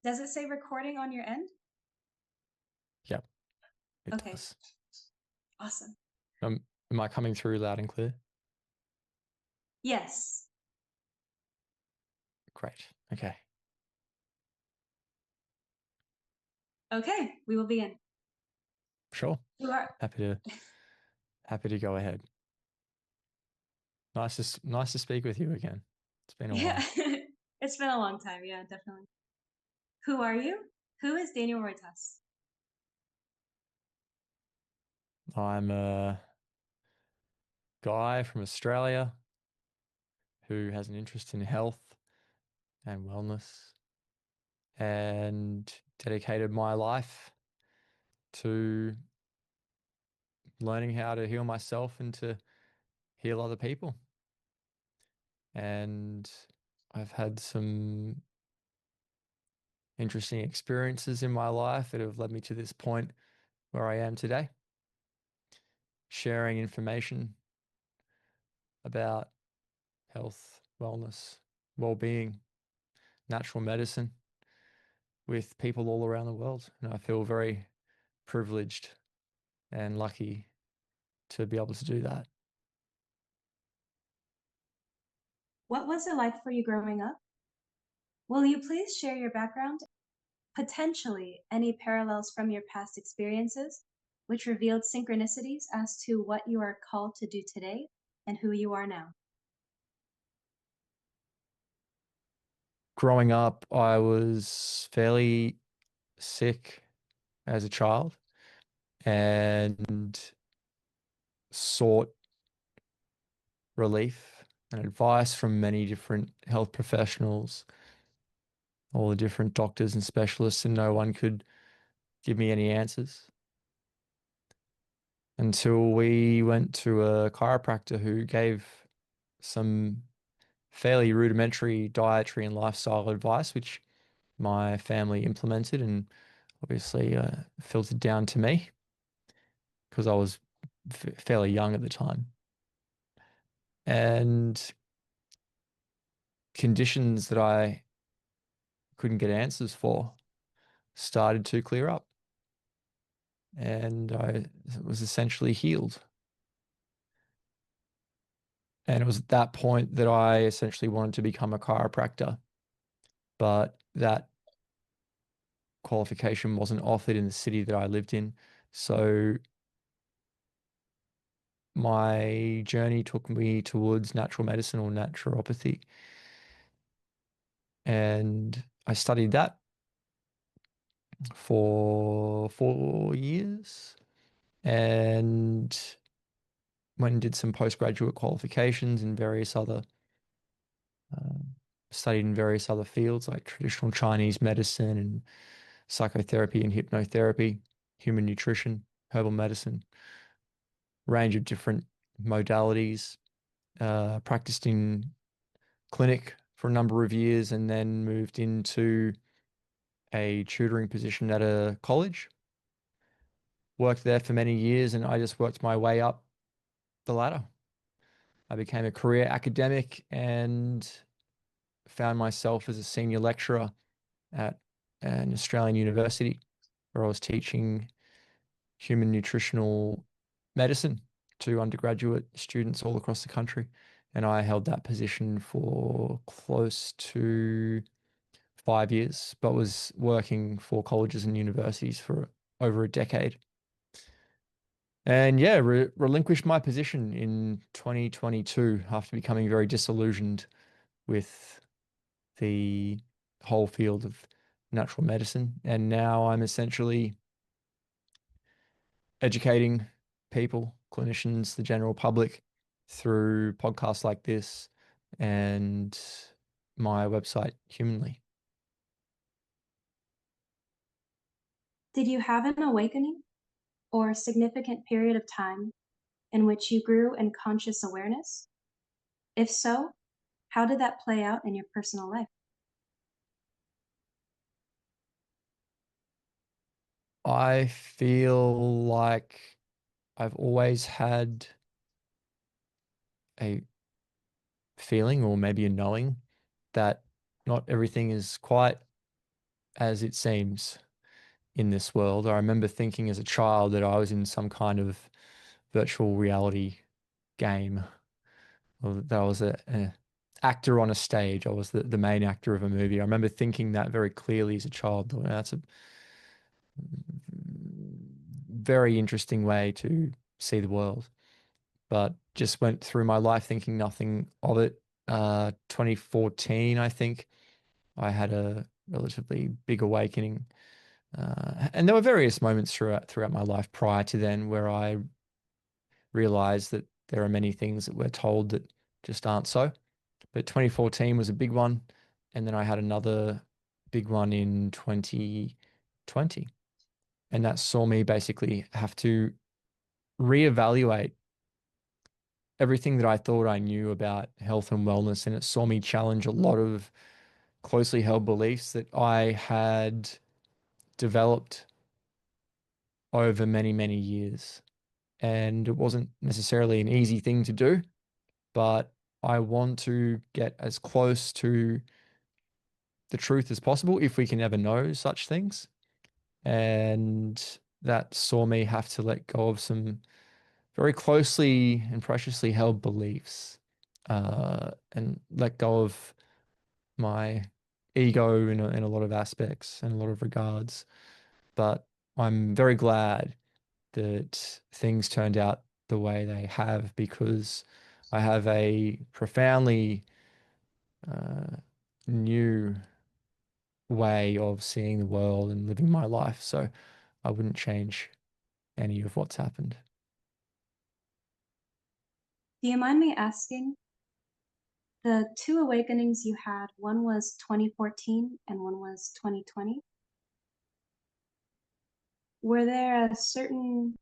Does it say recording on your end? Yep, it Okay, does. awesome. Am I coming through loud and clear? Yes. Great. Okay. Okay, we will begin. Sure. You are. Happy to go ahead. Nice to speak with you again. It's been a Yeah, while. it's been a long time. Yeah, definitely. Who are you? Who is Daniel Roytas? I'm a guy from Australia who has an interest in health and wellness and dedicated my life to learning how to heal myself and to heal other people. And I've had some interesting experiences in my life that have led me to this point where I am today, sharing information about health, wellness, well-being, natural medicine with people all around the world. And I feel very privileged and lucky to be able to do that. What was it like for you growing up? Will you please share your background, potentially any parallels from your past experiences, which revealed synchronicities as to what you are called to do today and who you are now? Growing up, I was fairly sick as a child and sought relief and advice from many different health professionals, all the different doctors and specialists, and no one could give me any answers until we went to a chiropractor who gave some fairly rudimentary dietary and lifestyle advice, which my family implemented and obviously filtered down to me because I was fairly young at the time. And conditions that I couldn't get answers for started to clear up. And I was essentially healed. And it was at that point that I essentially wanted to become a chiropractor, but that qualification wasn't offered in the city that I lived in. So my journey took me towards natural medicine or naturopathy. And I studied that for 4 years and went and did some postgraduate qualifications in various other, um, studied in various other fields like traditional Chinese medicine and psychotherapy and hypnotherapy, human nutrition, herbal medicine, range of different modalities, practiced in clinic for a number of years and then moved into a tutoring position at a college. Worked there for many years and I just worked my way up the ladder. I became a career academic and found myself as a senior lecturer at an Australian university where I was teaching human nutritional medicine to undergraduate students all across the country. And I held that position for close to 5 years, but was working for colleges and universities for over a decade. And yeah, relinquished my position in 2022 after becoming very disillusioned with the whole field of natural medicine. And now I'm essentially educating people, clinicians, the general public through podcasts like this and my website, Humanly. Did you have an awakening or significant period of time in which you grew in conscious awareness? If so, how did that play out in your personal life? I feel like I've always had a feeling or maybe a knowing that not everything is quite as it seems in this world. I remember thinking as a child that I was in some kind of virtual reality game, or that I was a actor on a stage. I was the main actor of a movie. I remember thinking that very clearly as a child. Thought, that's a very interesting way to see the world, but just went through my life thinking nothing of it. 2014, I think, I had a relatively big awakening. And there were various moments throughout my life prior to then where I realized that there are many things that we're told that just aren't so. But 2014 was a big one. And then I had another big one in 2020. And that saw me basically have to reevaluate everything that I thought I knew about health and wellness. And it saw me challenge a lot of closely held beliefs that I had developed over many, many years. And it wasn't necessarily an easy thing to do, but I want to get as close to the truth as possible if we can ever know such things. And that saw me have to let go of some very closely and preciously held beliefs, and let go of my ego in a lot of aspects and a lot of regards. But I'm very glad that things turned out the way they have, because I have a profoundly uh, new way of seeing the world and living my life. So I wouldn't change any of what's happened. Do you mind me asking, the two awakenings you had, one was 2014 and one was 2020. Were there a certain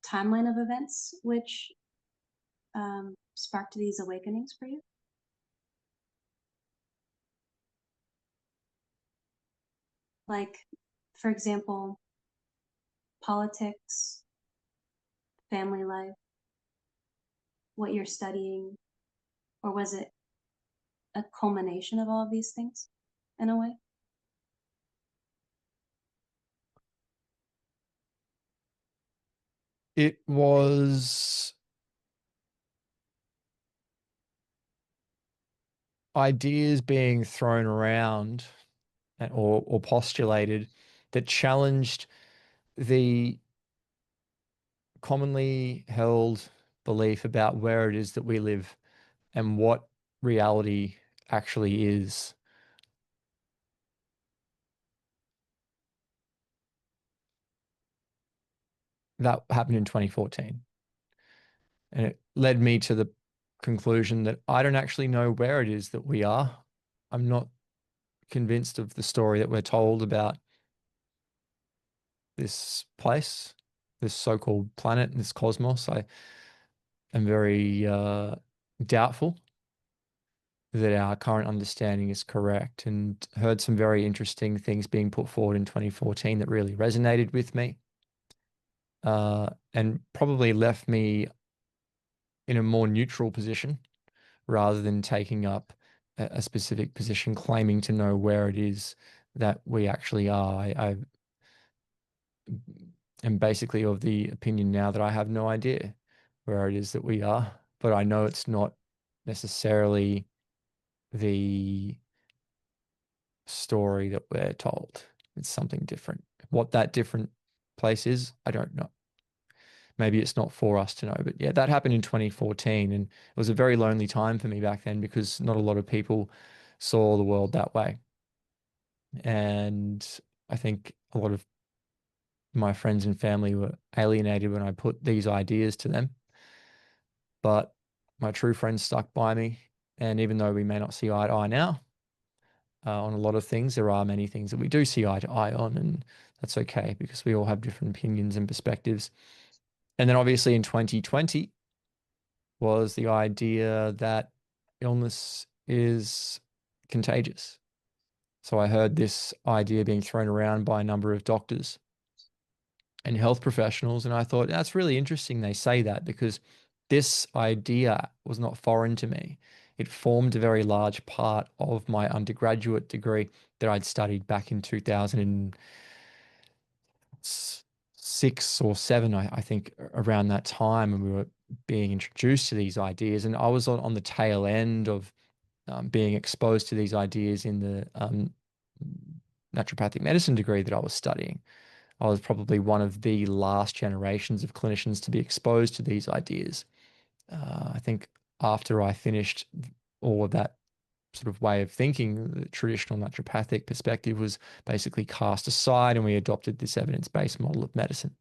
timeline of events which sparked these awakenings for you? Like, for example, politics, family life, what you're studying, or was it a culmination of all of these things in a way? It was ideas being thrown around or postulated that challenged the commonly held belief about where it is that we live and what reality actually is. That happened in 2014. And it led me to the conclusion that I don't actually know where it is that we are. I'm not convinced of the story that we're told about this place, this so-called planet, this cosmos. I am very doubtful that our current understanding is correct, and heard some very interesting things being put forward in 2014 that really resonated with me, and probably left me in a more neutral position rather than taking up a specific position, claiming to know where it is that we actually are. I am basically of the opinion now that I have no idea where it is that we are, but I know it's not necessarily the story that we're told. It's something different. What that different place is, I don't know. Maybe it's not for us to know, but yeah, that happened in 2014, and it was a very lonely time for me back then because not a lot of people saw the world that way. And I think a lot of my friends and family were alienated when I put these ideas to them. But my true friends stuck by me. And even though we may not see eye to eye now, on a lot of things, there are many things that we do see eye to eye on, and that's okay because we all have different opinions and perspectives. And then obviously in 2020 was the idea that illness is contagious. So I heard this idea being thrown around by a number of doctors and health professionals, and I thought that's really interesting they say that, because this idea was not foreign to me. it formed a very large part of my undergraduate degree that I'd studied back in 2006 or seven, I think, around that time, and we were being introduced to these ideas. And I was on the tail end of being exposed to these ideas in the naturopathic medicine degree that I was studying. I was probably one of the last generations of clinicians to be exposed to these ideas. I think after I finished all of that sort of way of thinking, the traditional naturopathic perspective was basically cast aside, and we adopted this evidence-based model of medicine.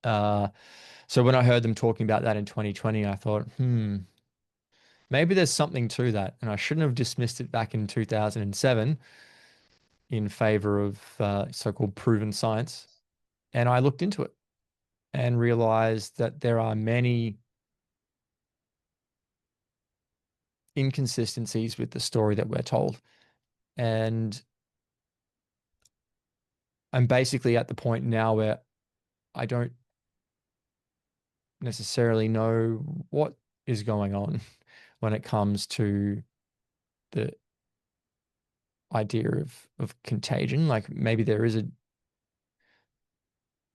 Uh, so when I heard them talking about that in 2020, I thought, maybe there's something to that, and I shouldn't have dismissed it back in 2007 in favor of so-called proven science. And I looked into it and realized that there are many inconsistencies with the story that we're told. And I'm basically at the point now where I don't necessarily know what is going on when it comes to the idea of contagion. Like maybe there is a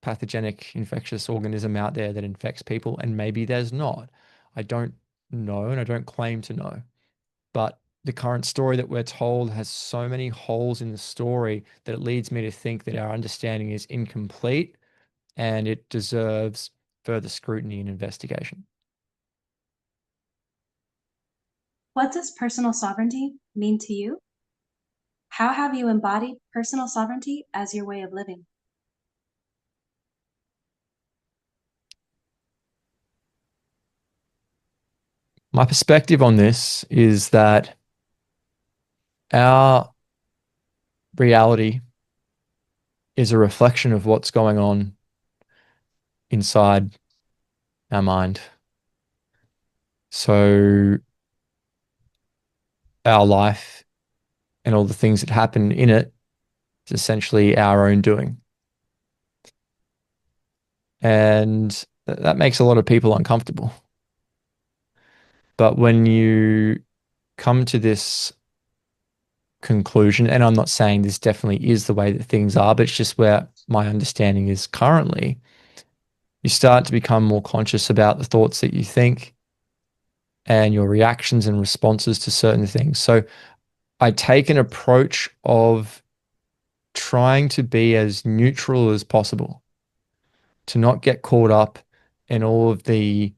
pathogenic infectious organism out there that infects people, and maybe there's not. I don't know, and I don't claim to know. But the current story that we're told has so many holes in the story that it leads me to think that our understanding is incomplete and it deserves further scrutiny and investigation. What does personal sovereignty mean to you? How have you embodied personal sovereignty as your way of living? My perspective on this is that our reality is a reflection of what's going on inside our mind. So our life and all the things that happen in it is essentially our own doing. And that makes a lot of people uncomfortable. But when you come to this conclusion, and I'm not saying this definitely is the way that things are, but it's just where my understanding is currently, you start to become more conscious about the thoughts that you think and your reactions and responses to certain things. So I take an approach of trying to be as neutral as possible, to not get caught up in all of the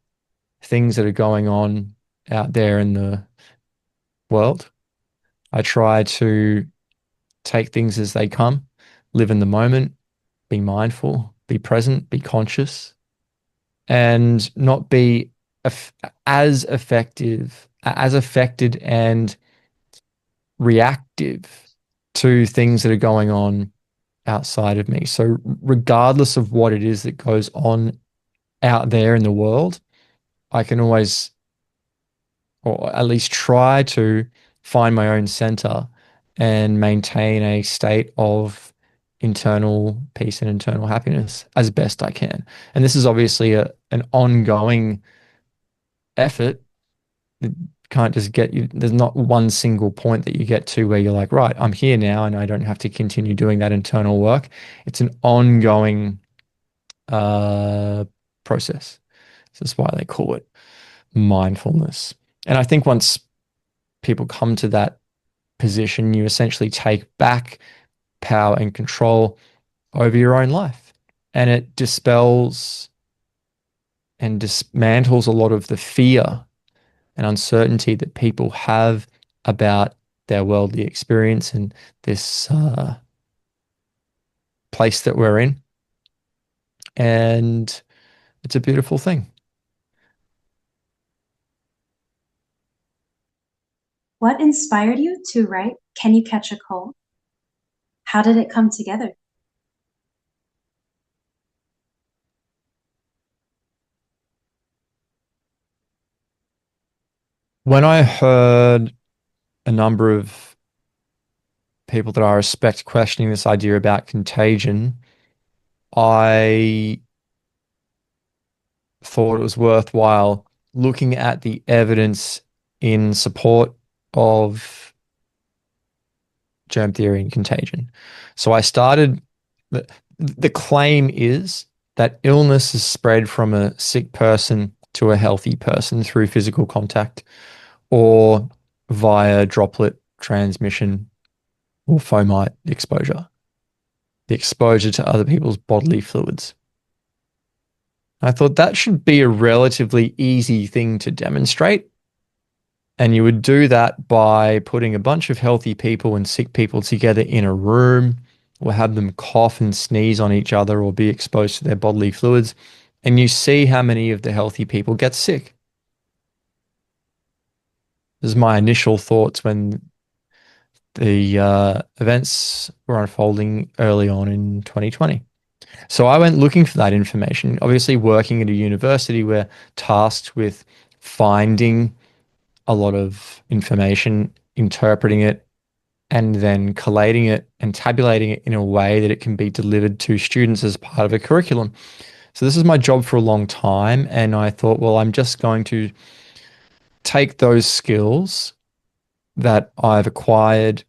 things that are going on out there in the world. I try to take things as they come, live in the moment, be mindful, be present, be conscious, and not be as effective, as affected and reactive to things that are going on outside of me. So, regardless of what it is that goes on out there in the world, I can always, or at least try to, find my own center and maintain a state of internal peace and internal happiness as best I can. And this is obviously an ongoing effort. It can't just get you, there's not one single point that you get to where you're like, right, I'm here now and I don't have to continue doing that internal work. It's an ongoing uh, process. This is why they call it mindfulness. And I think once people come to that position, you essentially take back power and control over your own life. And it dispels and dismantles a lot of the fear and uncertainty that people have about their worldly experience and this place that we're in. And it's a beautiful thing. What inspired you to write Can You Catch a Cold? How did it come together? When I heard a number of people that I respect questioning this idea about contagion, I thought it was worthwhile looking at the evidence in support of germ theory and contagion. So I started, the claim is that illness is spread from a sick person to a healthy person through physical contact or via droplet transmission or fomite exposure, the exposure to other people's bodily fluids. I thought that should be a relatively easy thing to demonstrate. And you would do that by putting a bunch of healthy people and sick people together in a room, or have them cough and sneeze on each other or be exposed to their bodily fluids. And you see how many of the healthy people get sick. This is my initial thoughts when the events were unfolding early on in 2020. So I went looking for that information, obviously working at a university, we're tasked with finding a lot of information, interpreting it, and then collating it and tabulating it in a way that it can be delivered to students as part of a curriculum. So this is my job for a long time. And I thought, well, I'm just going to take those skills that I've acquired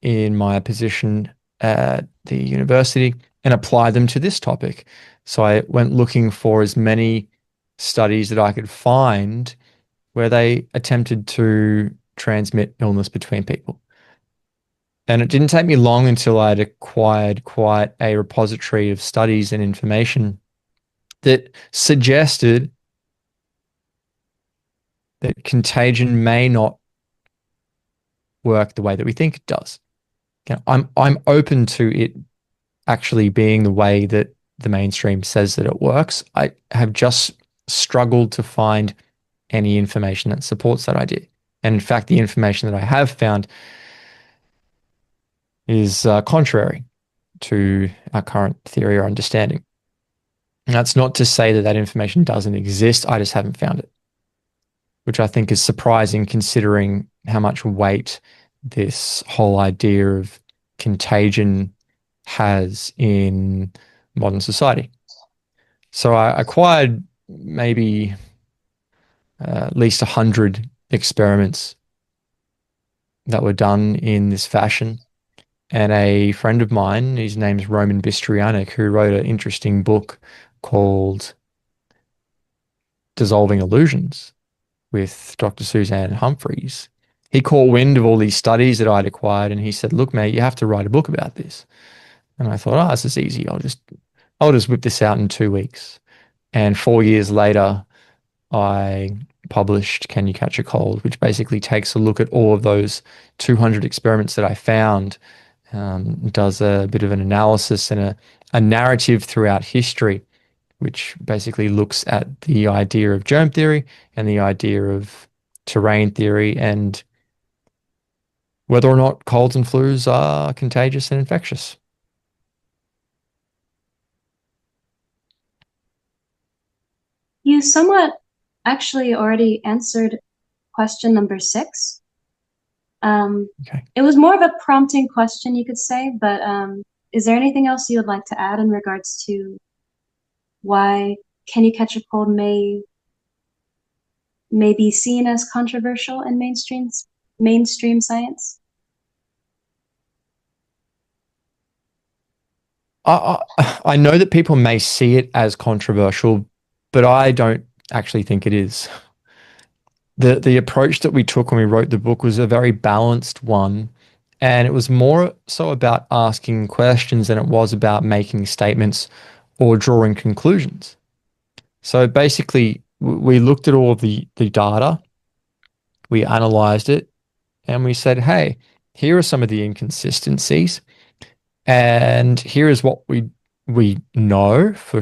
in my position at the university and apply them to this topic. So I went looking for as many studies that I could find where they attempted to transmit illness between people. And it didn't take me long until I'd acquired quite a repository of studies and information that suggested that contagion may not work the way that we think it does. I'm open to it actually being the way that the mainstream says that it works. I have just struggled to find any information that supports that idea. And in fact, the information that I have found is contrary to our current theory or understanding. And that's not to say that that information doesn't exist. I just haven't found it, which I think is surprising considering how much weight this whole idea of contagion has in modern society. So I acquired maybe at least 100 experiments that were done in this fashion. And a friend of mine, his name's Roman Bystrianic, who wrote an interesting book called Dissolving Illusions with Dr. Suzanne Humphreys. He caught wind of all these studies that I'd acquired and he said, look, mate, you have to write a book about this. And I thought, oh, this is easy. I'll just whip this out in 2 weeks. And 4 years later, I published Can You Catch a Cold, which basically takes a look at all of those 200 experiments that I found, does a bit of an analysis and a narrative throughout history, which basically looks at the idea of germ theory and the idea of terrain theory and whether or not colds and flus are contagious and infectious. You somewhat actually already answered question number 6. Okay. It was more of a prompting question, you could say, but is there anything else you would like to add in regards to why Can You Catch a Cold may be seen as controversial in mainstream science? I know that people may see it as controversial, but I don't actually think it is. The approach that we took when we wrote the book was a very balanced one, and it was more so about asking questions than it was about making statements or drawing conclusions. So basically, we looked at all of the data, we analyzed it, and we said, hey, here are some of the inconsistencies, and here is what we know for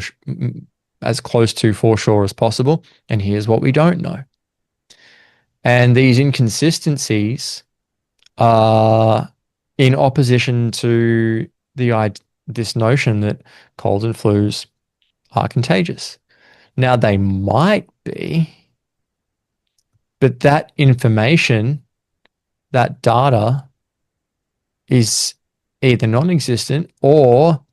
as close to for sure as possible, and here's what we don't know. And these inconsistencies are in opposition to this notion that colds and flus are contagious. Now, they might be, but that information, that data is either non-existent or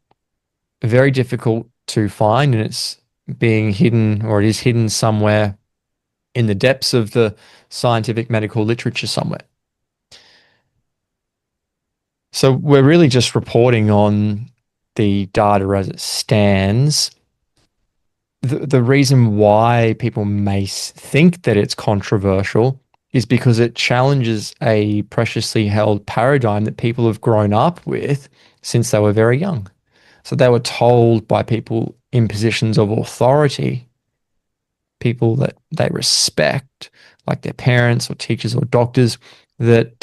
very difficult to find, and it's being hidden, or it is hidden somewhere in the depths of the scientific medical literature somewhere. So we're really just reporting on the data as it stands. The reason why people may think that it's controversial is because it challenges a preciously held paradigm that people have grown up with since they were very young. So they were told by people in positions of authority, people that they respect, like their parents or teachers or doctors, that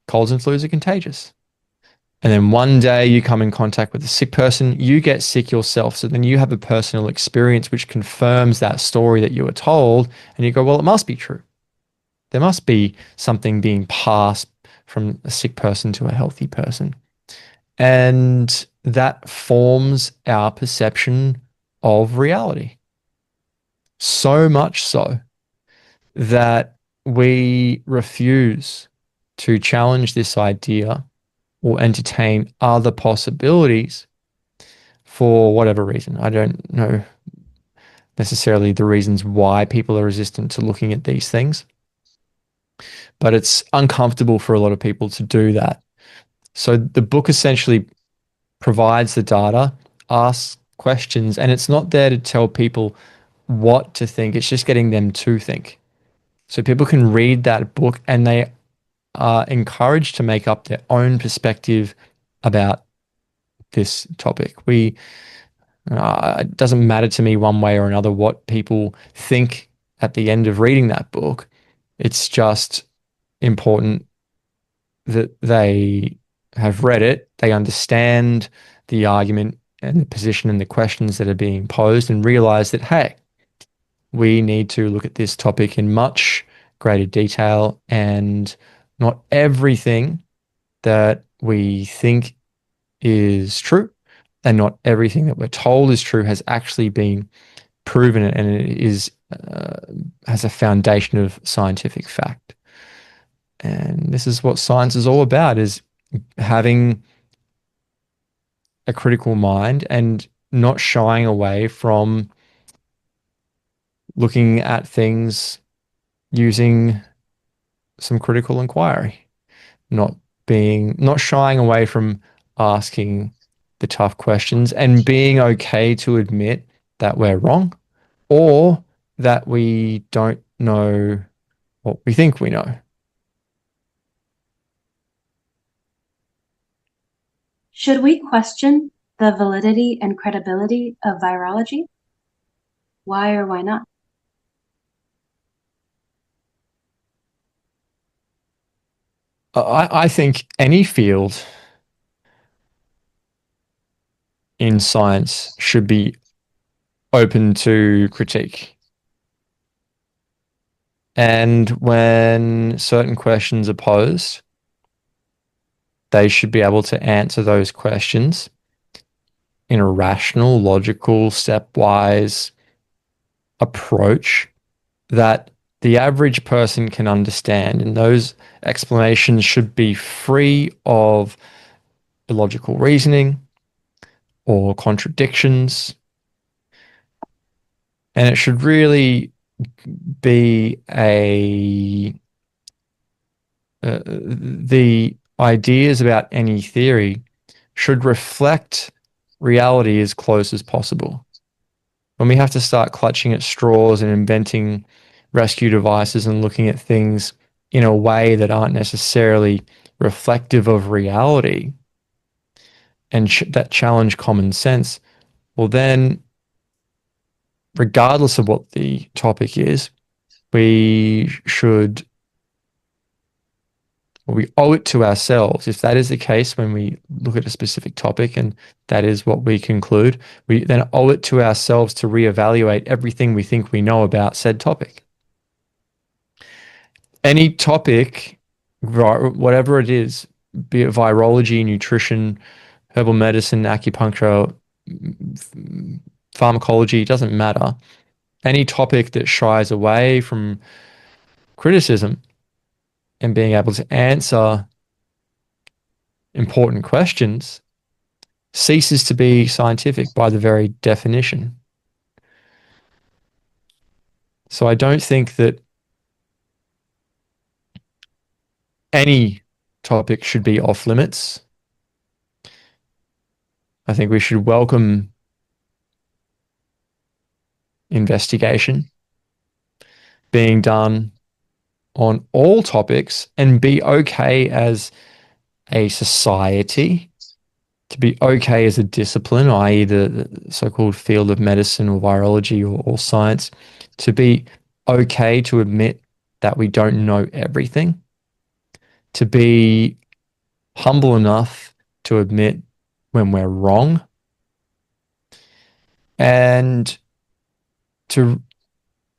colds and flus are contagious. And then one day you come in contact with a sick person, you get sick yourself. So then you have a personal experience which confirms that story that you were told. And you go, well, it must be true. There must be something being passed from a sick person to a healthy person. And that forms our perception of reality. So much so that we refuse to challenge this idea or entertain other possibilities for whatever reason. I don't know necessarily the reasons why people are resistant to looking at these things, but it's uncomfortable for a lot of people to do that. So the book essentially provides the data, asks questions, and it's not there to tell people what to think, it's just getting them to think. So people can read that book and they are encouraged to make up their own perspective about this topic. It doesn't matter to me one way or another what people think at the end of reading that book. It's just important that they have read it, they understand the argument and the position and the questions that are being posed, and realize that, hey, we need to look at this topic in much greater detail, and not everything that we think is true and not everything that we're told is true has actually been proven, and it is has a foundation of scientific fact. And this is what science is all about, is having a critical mind and not shying away from looking at things using some critical inquiry, not shying away from asking the tough questions and being okay to admit that we're wrong or that we don't know what we think we know. Should we question the validity and credibility of virology? Why or why not? I think any field in science should be open to critique. And when certain questions are posed, they should be able to answer those questions in a rational, logical, stepwise approach that the average person can understand. And those explanations should be free of illogical reasoning or contradictions. And it should really be the ideas about any theory should reflect reality as close as possible. When we have to start clutching at straws and inventing rescue devices and looking at things in a way that aren't necessarily reflective of reality and that challenge common sense, well, then, regardless of what the topic is, we should, we owe it to ourselves. If that is the case, when we look at a specific topic and that is what we conclude, we then owe it to ourselves to reevaluate everything we think we know about said topic. Any topic, whatever it is, be it virology, nutrition, herbal medicine, acupuncture, pharmacology, it doesn't matter. Any topic that shies away from criticism and being able to answer important questions ceases to be scientific by the very definition. So I don't think that any topic should be off limits. I think we should welcome investigation being done on all topics and be okay as a society, to be okay as a discipline, i.e., the so-called field of medicine or virology or science, to be okay to admit that we don't know everything, to be humble enough to admit when we're wrong, and to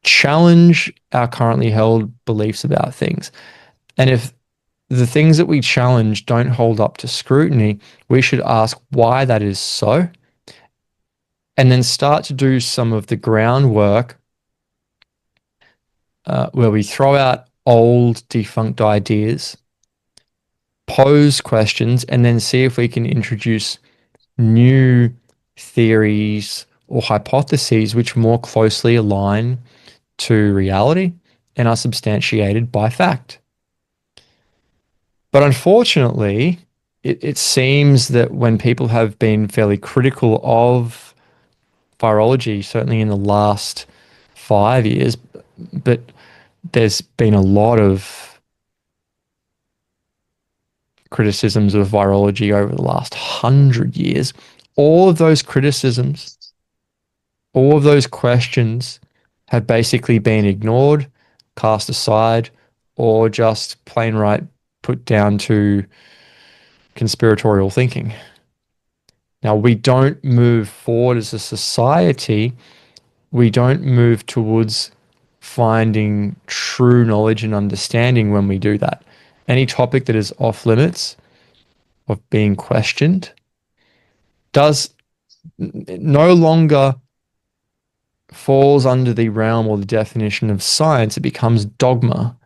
challenge our currently held beliefs about things. And if the things that we challenge don't hold up to scrutiny, we should ask why that is so, and then start to do some of the groundwork where we throw out old, defunct ideas, pose questions, and then see if we can introduce new theories or hypotheses which more closely align to reality and are substantiated by fact. But unfortunately, it seems that when people have been fairly critical of virology, certainly in the last 5 years, but there's been a lot of criticisms of virology over the last 100 years. All of those criticisms, all of those questions have basically been ignored, cast aside, or just plain right put down to conspiratorial thinking. Now, we don't move forward as a society, we don't move towards finding true knowledge and understanding when we do that. Any topic that is off limits of being questioned does no longer falls under the realm or the definition of science. It becomes dogma.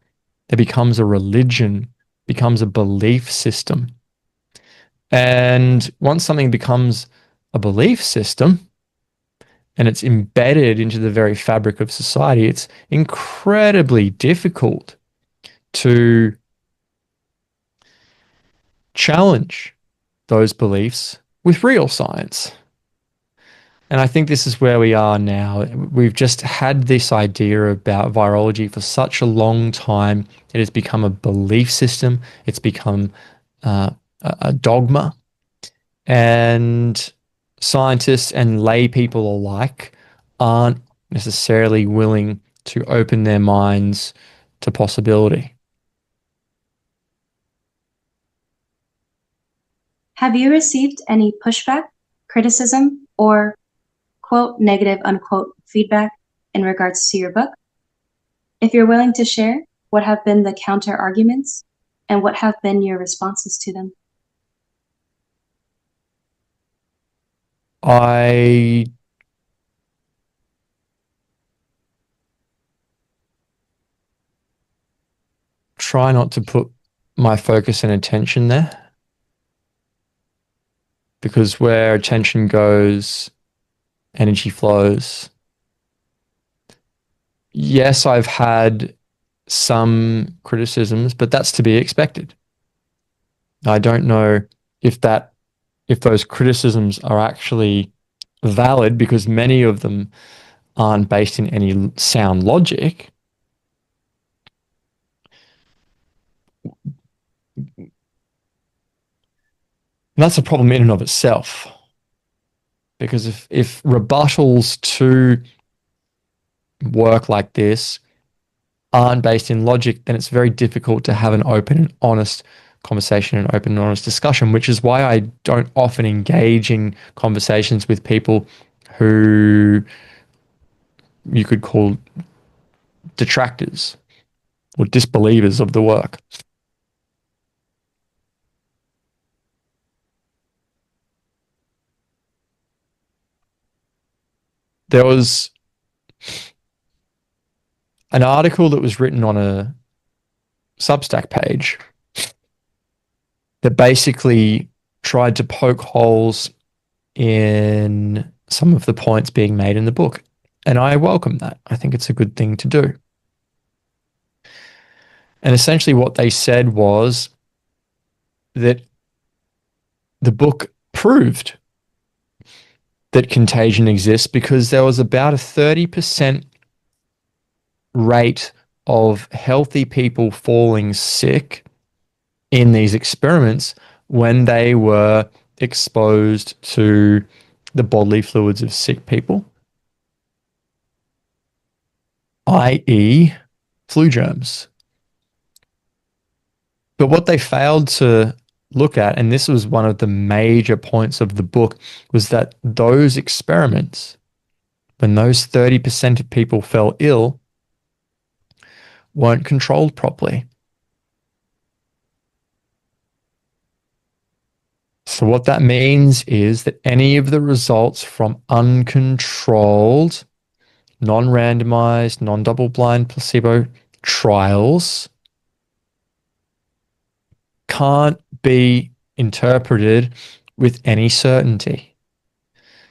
It becomes a religion, becomes a belief system. And once something becomes a belief system and it's embedded into the very fabric of society, it's incredibly difficult to challenge those beliefs with real science. And I think this is where we are now. We've just had this idea about virology for such a long time. It has become a belief system. It's become a dogma. And scientists and lay people alike aren't necessarily willing to open their minds to possibility. Have you received any pushback, criticism, or quote negative unquote feedback in regards to your book? If you're willing to share, what have been the counter arguments and what have been your responses to them? I try not to put my focus and attention there because where attention goes, energy flows. Yes, I've had some criticisms, but that's to be expected. I don't know if those criticisms are actually valid because many of them aren't based in any sound logic. And that's a problem in and of itself. Because if rebuttals to work like this aren't based in logic, then it's very difficult to have an open and honest conversation and open and honest discussion, which is why I don't often engage in conversations with people who you could call detractors or disbelievers of the work. There was an article that was written on a Substack page that basically tried to poke holes in some of the points being made in the book. And I welcome that. I think it's a good thing to do. And essentially, what they said was that the book proved that contagion exists because there was about a 30% rate of healthy people falling sick in these experiments when they were exposed to the bodily fluids of sick people, i.e., flu germs. But what they failed to look at, and this was one of the major points of the book, was that those experiments, when those 30% of people fell ill, weren't controlled properly. So, what that means is that any of the results from uncontrolled, non randomized, non double blind placebo trials can't be interpreted with any certainty.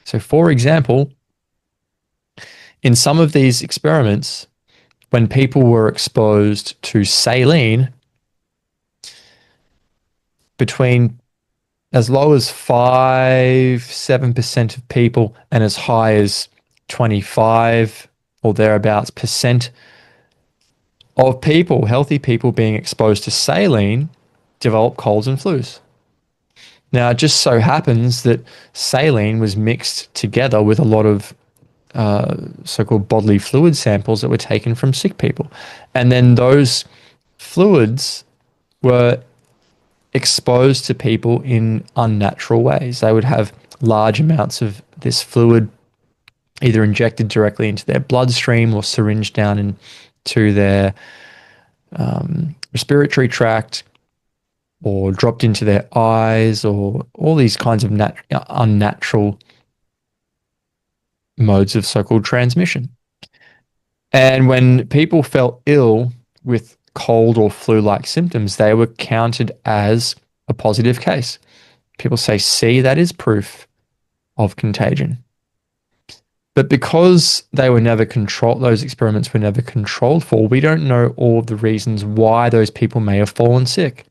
So, for example, in some of these experiments, when people were exposed to saline, between as low as 5-7% of people and as high as 25 or thereabouts percent of people, healthy people being exposed to saline, develop colds and flus. Now, it just so happens that saline was mixed together with a lot of so-called bodily fluid samples that were taken from sick people. And then those fluids were exposed to people in unnatural ways. They would have large amounts of this fluid either injected directly into their bloodstream or syringed down into their respiratory tract or dropped into their eyes, or all these kinds of unnatural modes of so-called transmission. And when people fell ill with cold or flu-like symptoms, they were counted as a positive case. People say, see, that is proof of contagion. But because they were never controlled, those experiments were never controlled for, we don't know all of the reasons why those people may have fallen sick.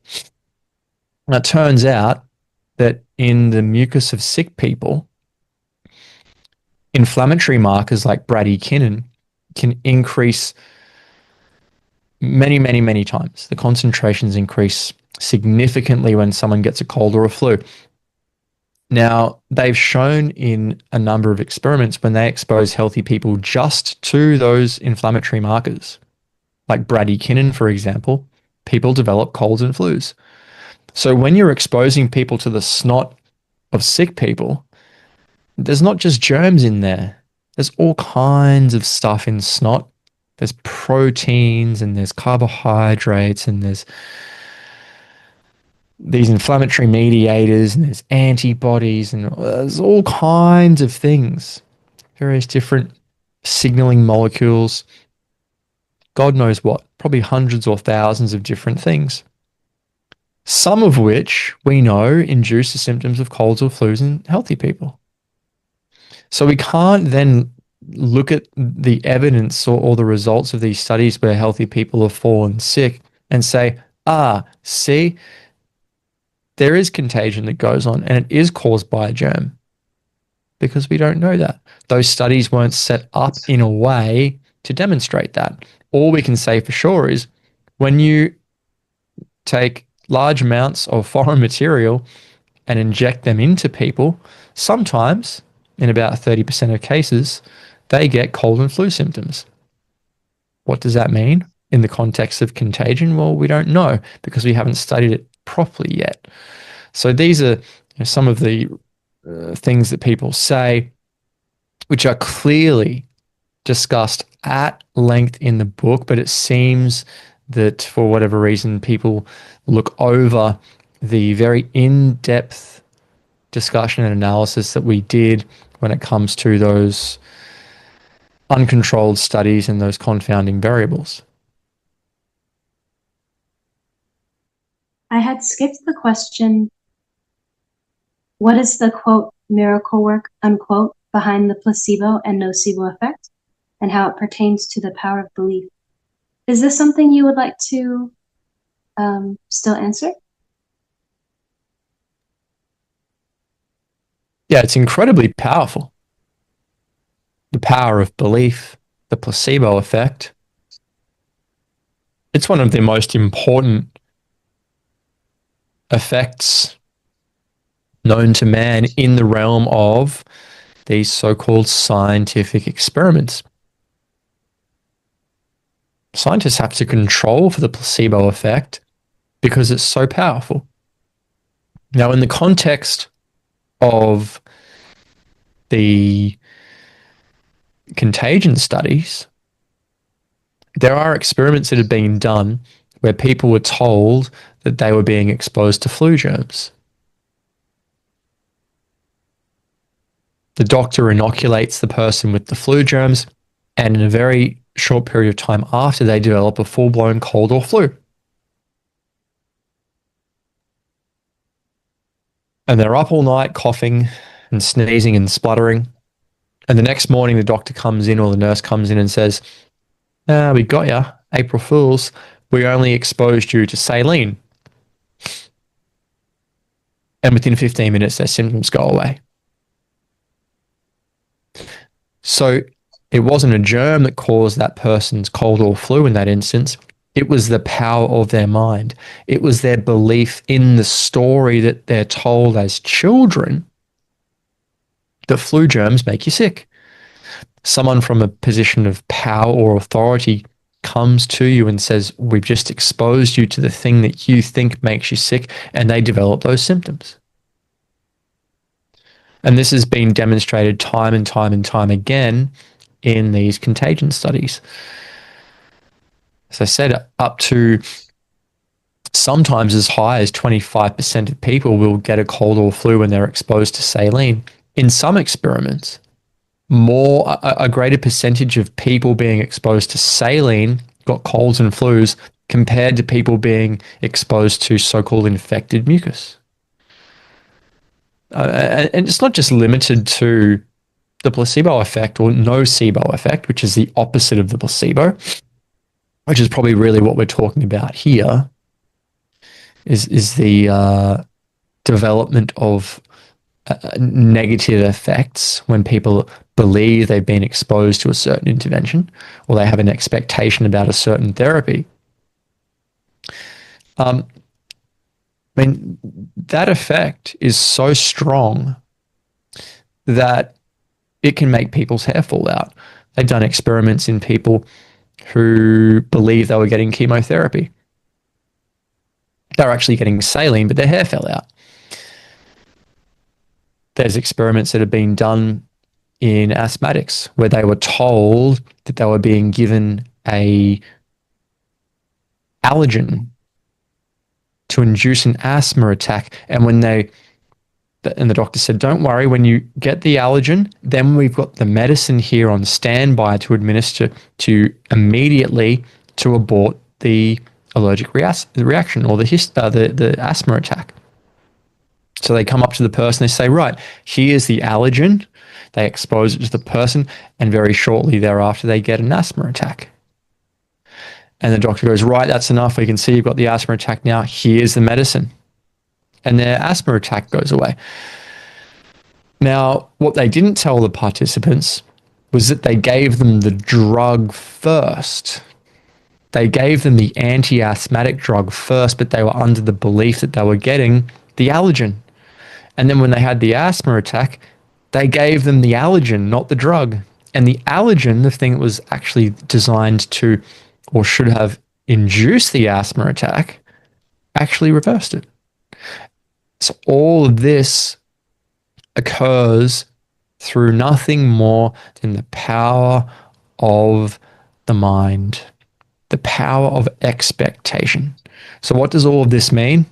Now, it turns out that in the mucus of sick people, inflammatory markers like bradykinin can increase many, many, many times. The concentrations increase significantly when someone gets a cold or a flu. Now, they've shown in a number of experiments when they expose healthy people just to those inflammatory markers, like bradykinin, for example, people develop colds and flus. So when you're exposing people to the snot of sick people, there's not just germs in there. There's all kinds of stuff in snot. There's proteins and there's carbohydrates and there's these inflammatory mediators and there's antibodies and there's all kinds of things, various different signaling molecules, God knows what, probably hundreds or thousands of different things. Some of which we know induce the symptoms of colds or flus in healthy people. So we can't then look at the evidence or the results of these studies where healthy people have fallen sick and say, see, there is contagion that goes on and it is caused by a germ, because we don't know that. Those studies weren't set up in a way to demonstrate that. All we can say for sure is when you take large amounts of foreign material and inject them into people, sometimes, in about 30% of cases, they get cold and flu symptoms. What does that mean in the context of contagion? Well, we don't know because we haven't studied it properly yet. So these are some of the things that people say, which are clearly discussed at length in the book, but it seems that for whatever reason, people look over the very in-depth discussion and analysis that we did when it comes to those uncontrolled studies and those confounding variables. I had skipped the question, what is the quote miracle work unquote behind the placebo and nocebo effect? and how it pertains to the power of belief. Is this something you would like to still answer? Yeah, it's incredibly powerful. The power of belief, the placebo effect. It's one of the most important effects known to man in the realm of these so-called scientific experiments. Scientists have to control for the placebo effect because it's so powerful. Now, in the context of the contagion studies, there are experiments that have been done where people were told that they were being exposed to flu germs. The doctor inoculates the person with the flu germs, and in a very short period of time after, they develop a full-blown cold or flu. And they're up all night coughing and sneezing and spluttering. And the next morning, the doctor comes in or the nurse comes in and says, we got you, April Fools. We only exposed you to saline. And within 15 minutes, their symptoms go away. So it wasn't a germ that caused that person's cold or flu in that instance. It was the power of their mind. It was their belief in the story that they're told as children that flu germs make you sick. Someone from a position of power or authority comes to you and says, we've just exposed you to the thing that you think makes you sick, and they develop those symptoms. And this has been demonstrated time and time and time again in these contagion studies. As I said, up to sometimes as high as 25% of people will get a cold or flu when they're exposed to saline. In some experiments, a greater percentage of people being exposed to saline got colds and flus compared to people being exposed to so-called infected mucus. And it's not just limited to the placebo effect or nocebo effect, which is the opposite of the placebo, which is probably really what we're talking about here, is the development of negative effects when people believe they've been exposed to a certain intervention or they have an expectation about a certain therapy. I mean, that effect is so strong that it can make people's hair fall out. They've done experiments in people who believe they were getting chemotherapy. They were actually getting saline, but their hair fell out. There's experiments that have been done in asthmatics where they were told that they were being given a allergen to induce an asthma attack. And the doctor said, don't worry, when you get the allergen, then we've got the medicine here on standby to administer to immediately to abort the allergic reaction or the asthma attack. So they come up to the person, they say, right, here's the allergen. They expose it to the person, and very shortly thereafter, they get an asthma attack. And the doctor goes, right, that's enough. We can see you've got the asthma attack now. Here's the medicine. And their asthma attack goes away. Now, what they didn't tell the participants was that they gave them the drug first. They gave them the anti-asthmatic drug first, but they were under the belief that they were getting the allergen. And then when they had the asthma attack, they gave them the allergen, not the drug. And the allergen, the thing that was actually designed to or should have induced the asthma attack, actually reversed it. So all of this occurs through nothing more than the power of the mind, the power of expectation. So what does all of this mean?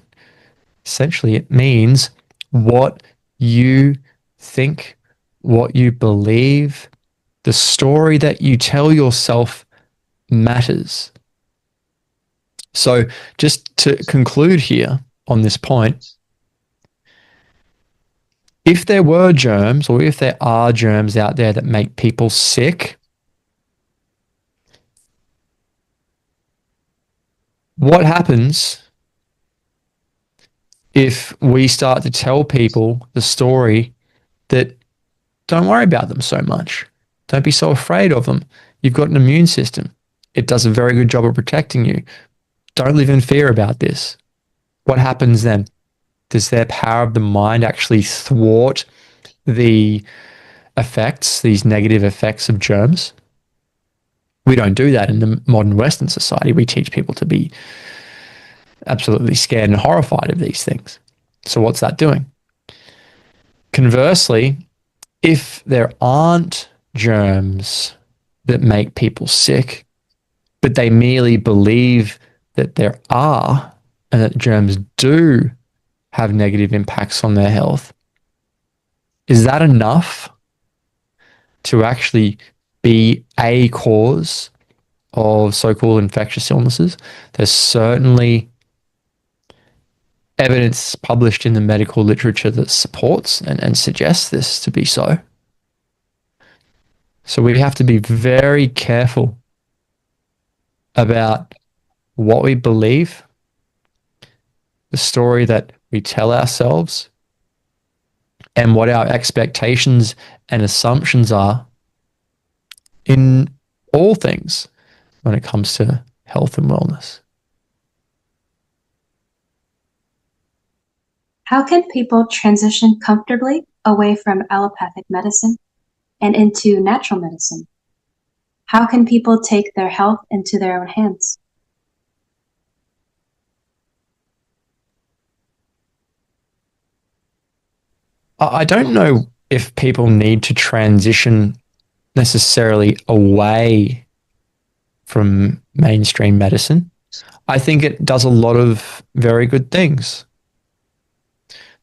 Essentially, it means what you think, what you believe, the story that you tell yourself matters. So just to conclude here on this point, if there were germs or if there are germs out there that make people sick, What happens if we start to tell people the story that don't worry about them so much? Don't be so afraid of them. You've got an immune system. It does a very good job of protecting you. Don't live in fear about this. What happens then? Does their power of the mind actually thwart the effects, these negative effects of germs? We don't do that in the modern Western society. We teach people to be absolutely scared and horrified of these things. So, what's that doing? Conversely, if there aren't germs that make people sick, but they merely believe that there are and that germs do have negative impacts on their health, is that enough to actually be a cause of so-called infectious illnesses? There's certainly evidence published in the medical literature that supports and suggests this to be so. So we have to be very careful about what we believe, the story that we tell ourselves, and what our expectations and assumptions are in all things when it comes to health and wellness. How can people transition comfortably away from allopathic medicine and into natural medicine? How can people take their health into their own hands? I don't know if people need to transition necessarily away from mainstream medicine. I think it does a lot of very good things.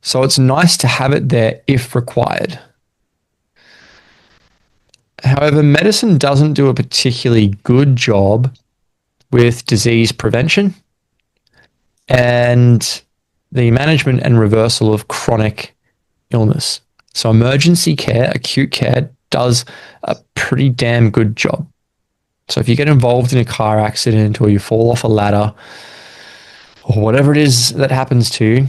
So it's nice to have it there if required. However, medicine doesn't do a particularly good job with disease prevention and the management and reversal of chronic illness. So emergency care, acute care, does a pretty damn good job. So if you get involved in a car accident or you fall off a ladder or whatever it is that happens to you,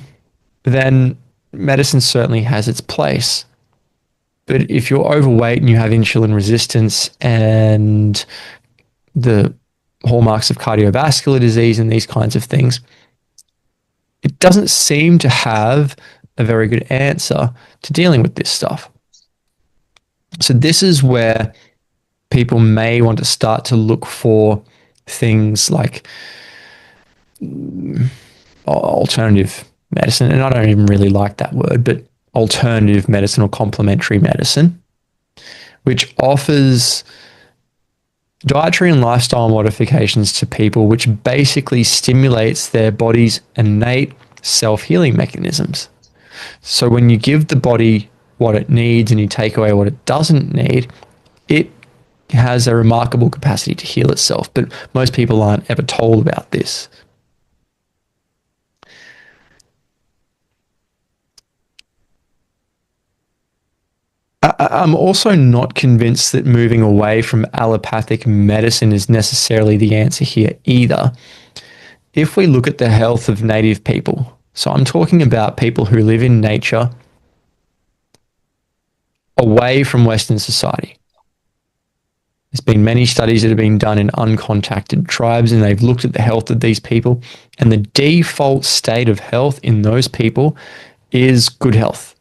then medicine certainly has its place. But if you're overweight and you have insulin resistance and the hallmarks of cardiovascular disease and these kinds of things, it doesn't seem to have a very good answer to dealing with this stuff. So this is where people may want to start to look for things like alternative medicine. And I don't even really like that word, but alternative medicine or complementary medicine, which offers dietary and lifestyle modifications to people, which basically stimulates their body's innate self-healing mechanisms. So when you give the body what it needs and you take away what it doesn't need, it has a remarkable capacity to heal itself. But most people aren't ever told about this. I'm also not convinced that moving away from allopathic medicine is necessarily the answer here either. If we look at the health of native people, so I'm talking about people who live in nature away from Western society. There's been many studies that have been done in uncontacted tribes, and they've looked at the health of these people, and the default state of health in those people is good health.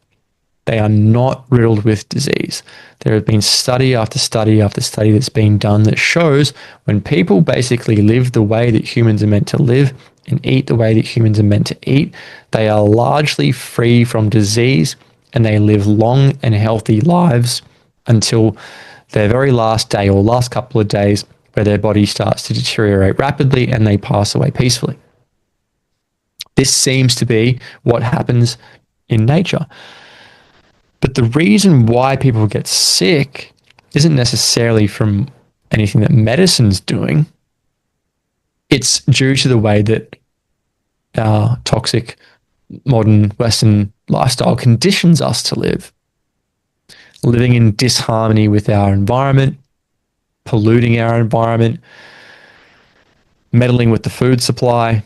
They are not riddled with disease. There have been study after study after study that's been done that shows when people basically live the way that humans are meant to live and eat the way that humans are meant to eat, they are largely free from disease and they live long and healthy lives until their very last day or last couple of days where their body starts to deteriorate rapidly and they pass away peacefully. This seems to be what happens in nature. But the reason why people get sick isn't necessarily from anything that medicine's doing. It's due to the way that our toxic modern Western lifestyle conditions us to live. Living in disharmony with our environment, polluting our environment, meddling with the food supply,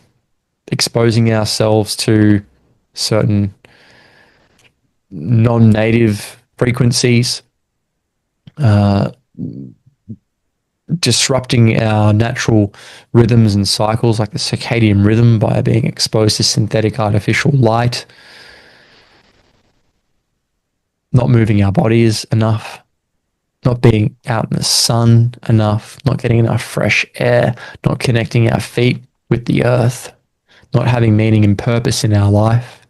exposing ourselves to certain non-native frequencies, disrupting our natural rhythms and cycles like the circadian rhythm by being exposed to synthetic artificial light, not moving our bodies enough, not being out in the sun enough, not getting enough fresh air, not connecting our feet with the earth, not having meaning and purpose in our life.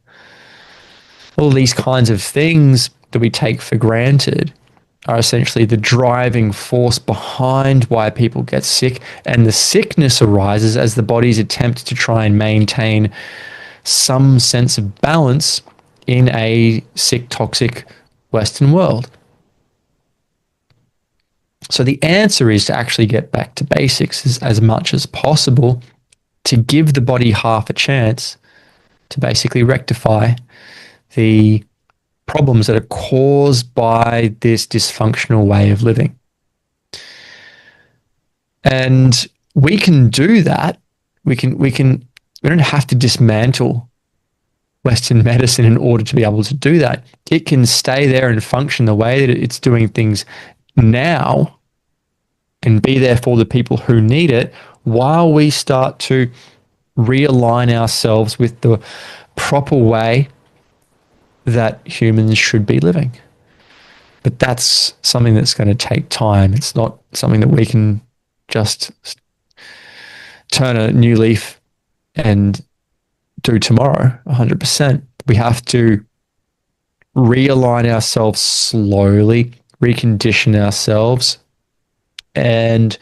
All these kinds of things that we take for granted are essentially the driving force behind why people get sick. And the sickness arises as the body's attempt to try and maintain some sense of balance in a sick, toxic Western world. So the answer is to actually get back to basics as much as possible, to give the body half a chance to basically rectify the problems that are caused by this dysfunctional way of living. And we can do that. We don't have to dismantle Western medicine in order to be able to do that. It can stay there and function the way that it's doing things now and be there for the people who need it while we start to realign ourselves with the proper way that humans should be living. But that's something that's going to take time. It's not something that we can just turn a new leaf and do tomorrow 100%. We have to realign ourselves slowly, recondition ourselves, and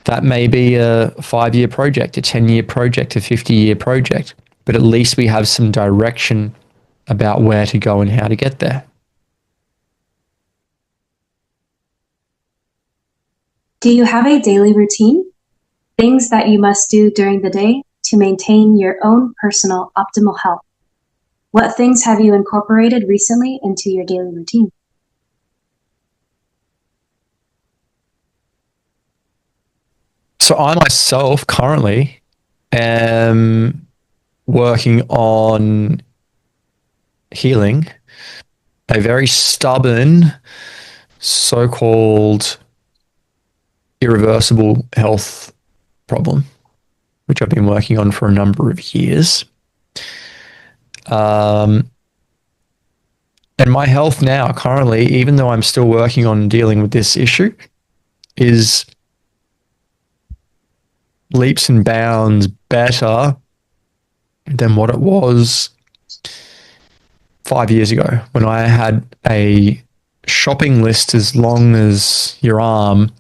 that may be a 5-year project, a 10-year project, a 50-year project, but at least we have some direction about where to go and how to get there. Do you have a daily routine? Things that you must do during the day to maintain your own personal optimal health. What things have you incorporated recently into your daily routine? So I myself currently am working on healing a very stubborn, so-called irreversible health problem, which I've been working on for a number of years. And my health now, currently, even though I'm still working on dealing with this issue, is leaps and bounds better than what it was 5 years ago when I had a shopping list as long as your arm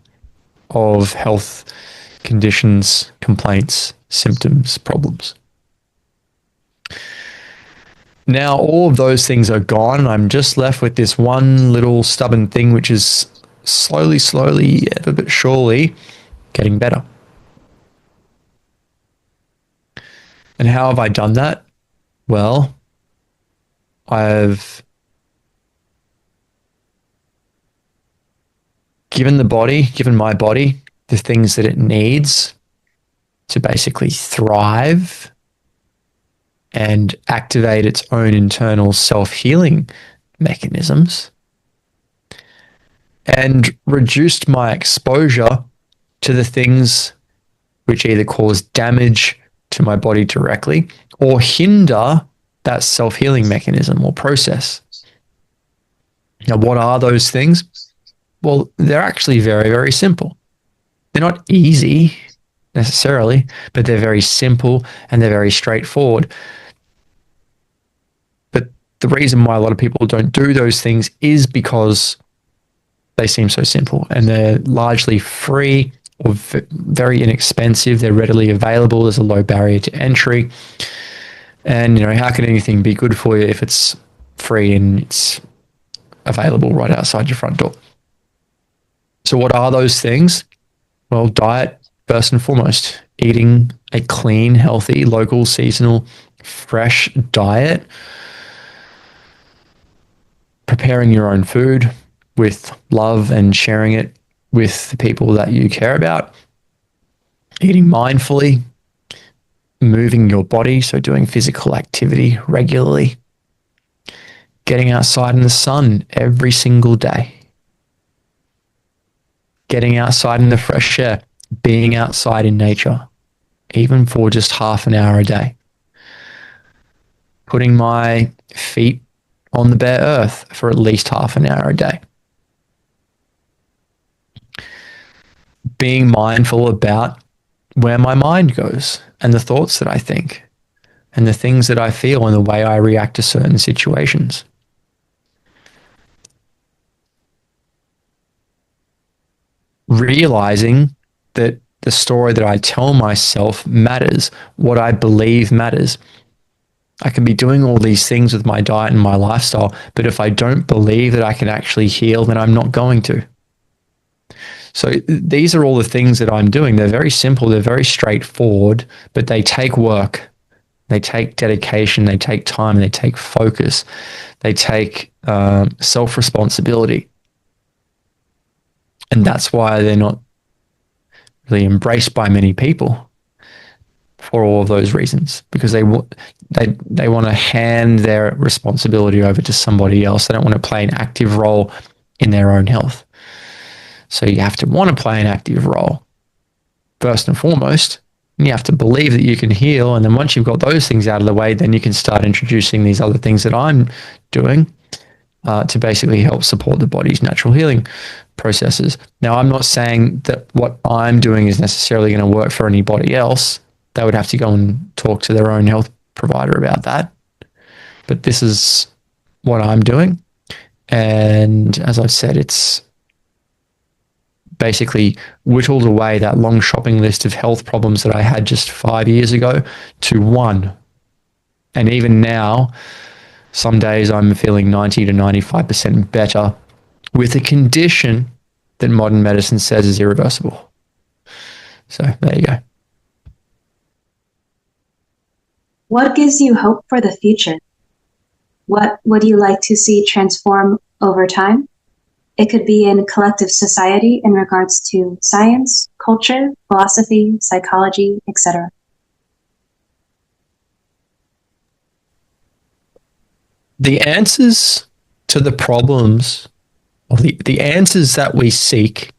of health conditions, complaints, symptoms, problems. Now all of those things are gone and I'm just left with this one little stubborn thing which is slowly, ever but surely getting better. And how have I done that? Well, I've given my body the things that it needs to basically thrive and activate its own internal self-healing mechanisms, and reduced my exposure to the things which either cause damage to my body directly or hinder that self-healing mechanism or process. Now, what are those things? Well, they're actually very, very simple. They're not easy necessarily, but they're very simple and they're very straightforward. But the reason why a lot of people don't do those things is because they seem so simple and they're largely free or very inexpensive. They're readily available. There's a low barrier to entry. And, how can anything be good for you if it's free and it's available right outside your front door? So what are those things? Well, diet, first and foremost. Eating a clean, healthy, local, seasonal, fresh diet. Preparing your own food with love and sharing it with the people that you care about. eating mindfully, moving your body, so doing physical activity regularly, getting outside in the sun every single day, getting outside in the fresh air, being outside in nature, even for just half an hour a day, putting my feet on the bare earth for at least half an hour a day, being mindful about where my mind goes and the thoughts that I think and the things that I feel and the way I react to certain situations. Realizing that the story that I tell myself matters, what I believe matters. I can be doing all these things with my diet and my lifestyle, but if I don't believe that I can actually heal, then I'm not going to. So these are all the things that I'm doing. They're very simple, they're very straightforward, but they take work. They take dedication, they take time, they take focus, they take self-responsibility. And that's why they're not really embraced by many people for all of those reasons, because they want to hand their responsibility over to somebody else. They don't want to play an active role in their own health. So you have to want to play an active role first and foremost. And you have to believe that you can heal. And then once you've got those things out of the way, then you can start introducing these other things that I'm doing to basically help support the body's natural healing processes. Now, I'm not saying that what I'm doing is necessarily going to work for anybody else. They would have to go and talk to their own health provider about that. But this is what I'm doing. And as I've said, it's basically whittled away that long shopping list of health problems that I had just 5 years ago to one. And even now, some days I'm feeling 90 to 95% better with a condition that modern medicine says is irreversible. So there you go. What gives you hope for the future? What would you like to see transform over time? It could be in collective society in regards to science, culture, philosophy, psychology, etc. The answers to the problems, or the answers that we seek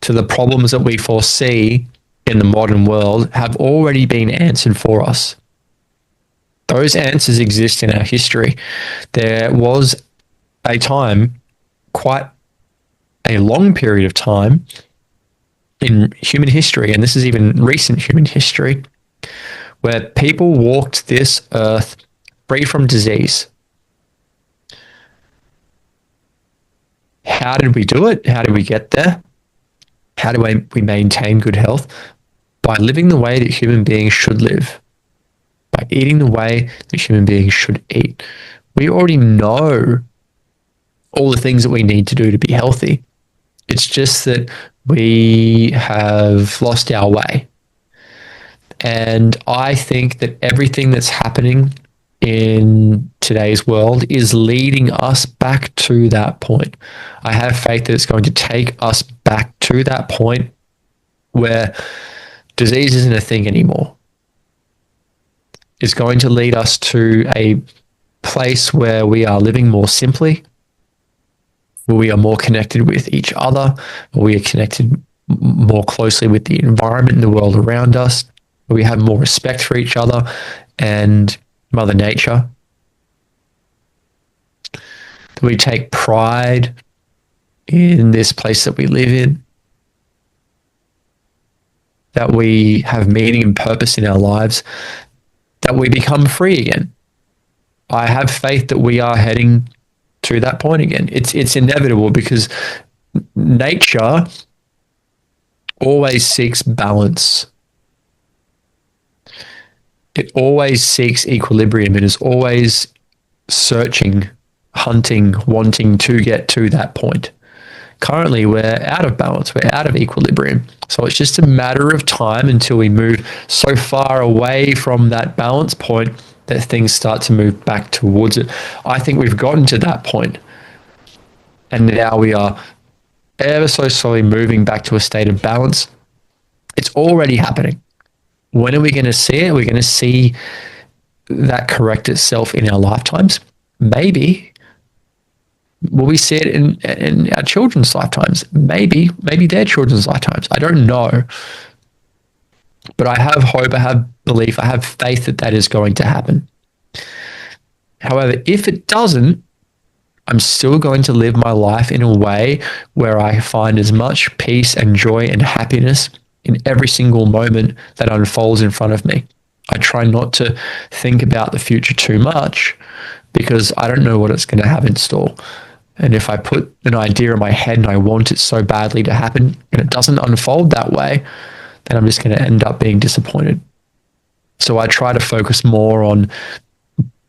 to the problems that we foresee in the modern world have already been answered for us. Those answers exist in our history. There was a time, quite a long period of time in human history, and this is even recent human history, where people walked this earth free from disease. How did we do it? How did we get there? How do we maintain good health? By living the way that human beings should live, by eating the way that human beings should eat. We already know all the things that we need to do to be healthy. It's just that we have lost our way. And I think that everything that's happening in today's world is leading us back to that point. I have faith that it's going to take us back to that point where disease isn't a thing anymore. It's going to lead us to a place where we are living more simply, where we are more connected with each other, where we are connected more closely with the environment and the world around us, where we have more respect for each other and Mother Nature. That we take pride in this place that we live in. That we have meaning and purpose in our lives. That we become free again. I have faith that we are heading to that point again. It's inevitable because nature always seeks balance. It always seeks equilibrium. It is always searching, hunting, wanting to get to that point. Currently, we're out of balance. We're out of equilibrium. So it's just a matter of time until we move so far away from that balance point that things start to move back towards it. I think we've gotten to that point. And now we are ever so slowly moving back to a state of balance. It's already happening. When are we going to see it? We're going to see that correct itself in our lifetimes. Maybe. Will we see it in our children's lifetimes? Maybe their children's lifetimes. I don't know. But I have hope, I have belief, I have faith that that is going to happen. However, if it doesn't, I'm still going to live my life in a way where I find as much peace and joy and happiness in every single moment that unfolds in front of me. I try not to think about the future too much because I don't know what it's going to have in store. And if I put an idea in my head and I want it so badly to happen and it doesn't unfold that way, then I'm just going to end up being disappointed. So I try to focus more on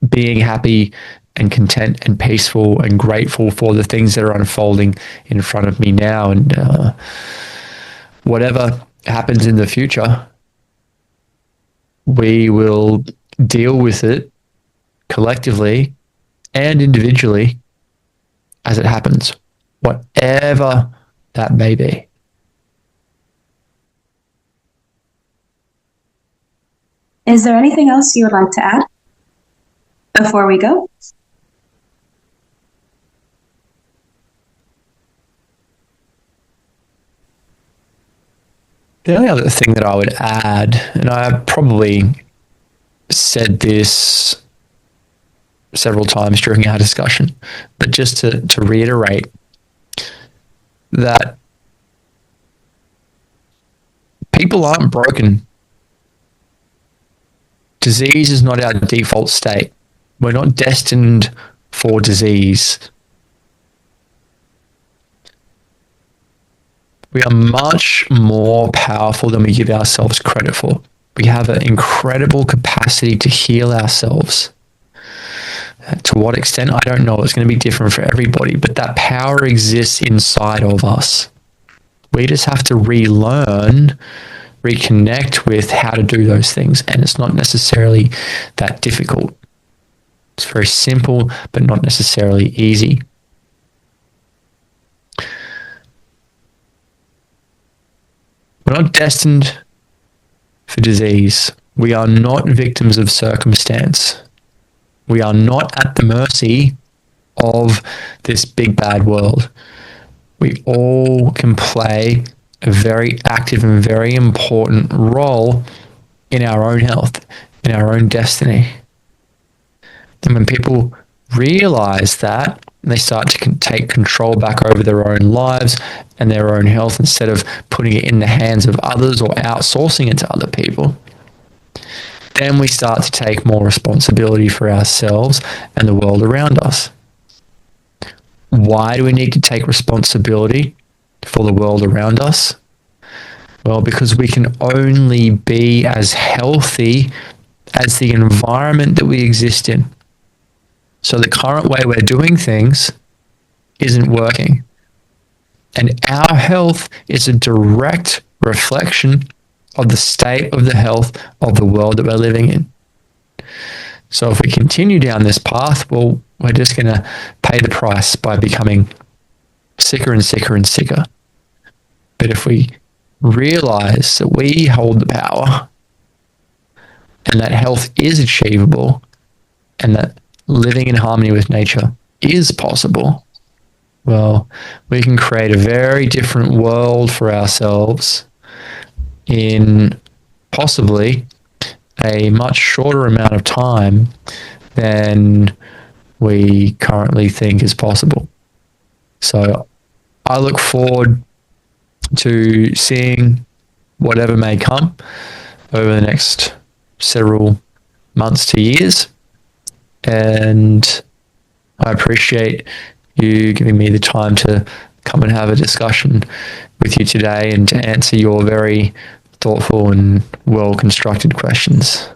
being happy and content and peaceful and grateful for the things that are unfolding in front of me now. And whatever happens in the future, we will deal with it collectively and individually as it happens, whatever that may be. Is there anything else you would like to add before we go? The only other thing that I would add, and I probably said this several times during our discussion, but just to reiterate that people aren't broken. Disease is not our default state. We're not destined for disease. We are much more powerful than we give ourselves credit for. We have an incredible capacity to heal ourselves. To what extent, I don't know. It's going to be different for everybody, but that power exists inside of us. We just have to relearn, reconnect with how to do those things, and it's not necessarily that difficult. It's very simple, but not necessarily easy. We're not destined for disease. We are not victims of circumstance. We are not at the mercy of this big bad world. We all can play a very active and very important role in our own health, in our own destiny. And when people realize that, they start to take control back over their own lives and their own health instead of putting it in the hands of others or outsourcing it to other people. Then we start to take more responsibility for ourselves and the world around us. Why do we need to take responsibility for the world around us? Well, because we can only be as healthy as the environment that we exist in. So the current way we're doing things isn't working. And our health is a direct reflection of the state of the health of the world that we're living in. So if we continue down this path, well, we're just going to pay the price by becoming sicker and sicker and sicker. But if we realize that we hold the power and that health is achievable and that living in harmony with nature is possible, well, we can create a very different world for ourselves in possibly a much shorter amount of time than we currently think is possible. So I look forward to seeing whatever may come over the next several months to years. And I appreciate you giving me the time to come and have a discussion with you today and to answer your very thoughtful and well-constructed questions.